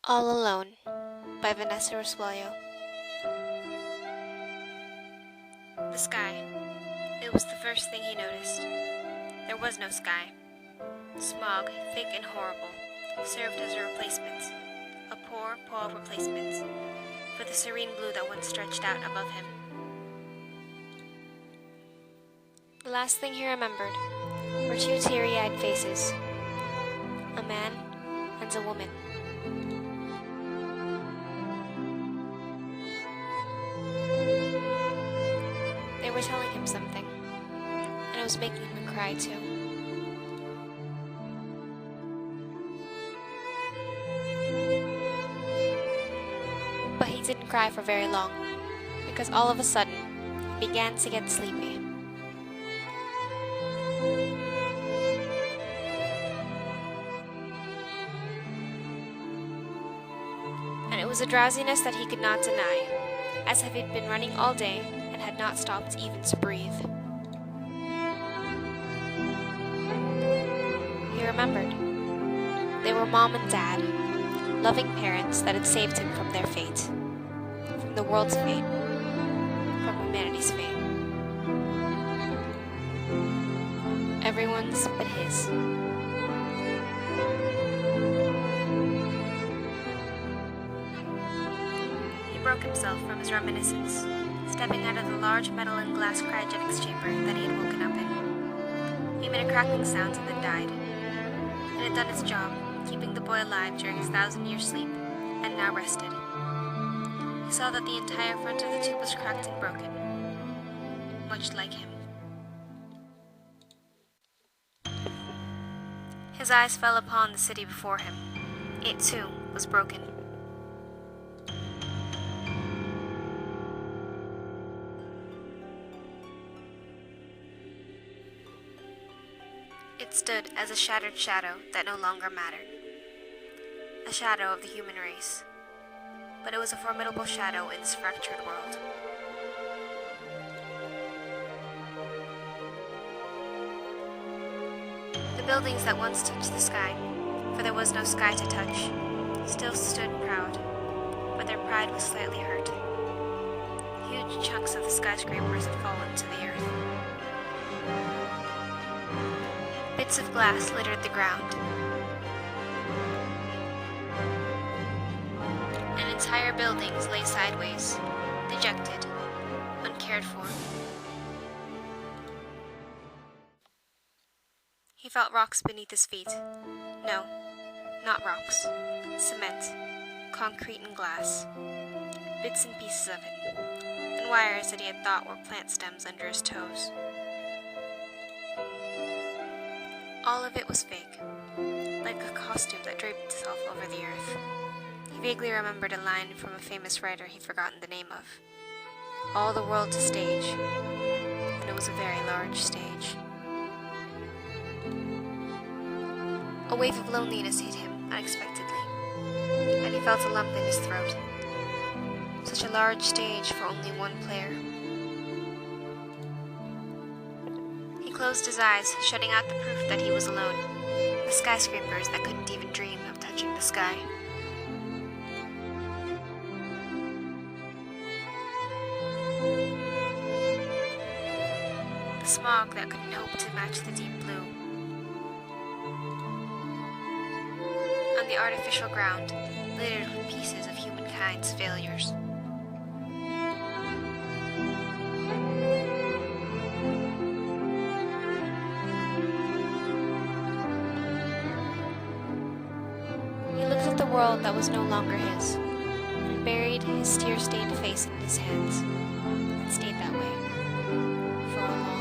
All Alone by Vanessa Rosuello. The sky. It was the first thing he noticed. There was no sky. Smog, thick and horrible, served as a replacement. A poor replacement for the serene blue that once stretched out above him. The last thing he remembered were two teary-eyed faces. A man and a woman. They were telling him something, and it was making him cry too. But he didn't cry for very long, because all of a sudden, he began to get sleepy. And it was a drowsiness that he could not deny, as if he'd been running all day and had not stopped even to breathe. He remembered. They were Mom and Dad, loving parents that had saved him from their fate, from the world's fate, from humanity's fate. Everyone's but his. He broke himself from his reminiscence, stepping out of the large metal and glass cryogenics chamber that he had woken up in. He made a crackling sound and then died. It had done its job, keeping the boy alive during his 1,000-year sleep, and now rested. He saw that the entire front of the tube was cracked and broken, much like him. His eyes fell upon the city before him. It, too, was broken. It stood as a shattered shadow that no longer mattered. A shadow of the human race. But it was a formidable shadow in this fractured world. The buildings that once touched the sky, for there was no sky to touch, still stood proud, but their pride was slightly hurt. Huge chunks of the skyscrapers had fallen to the earth. Bits of glass littered the ground. And entire buildings lay sideways, dejected, uncared for. He felt rocks beneath his feet. No, not rocks. Cement, concrete and glass. Bits and pieces of it, and wires that he had thought were plant stems under his toes. All of it was fake, like a costume that draped itself over the earth. He vaguely remembered a line from a famous writer he'd forgotten the name of. All the world's a stage, and it was a very large stage. A wave of loneliness hit him unexpectedly, and he felt a lump in his throat. Such a large stage for only one player. He closed his eyes, shutting out the proof that he was alone, the skyscrapers that couldn't even dream of touching the sky. The smog that couldn't hope to match the deep blue. On the artificial ground, littered with pieces of humankind's failures. He looked at the world that was no longer his, and buried his tear-stained face in his hands, and stayed that way for a long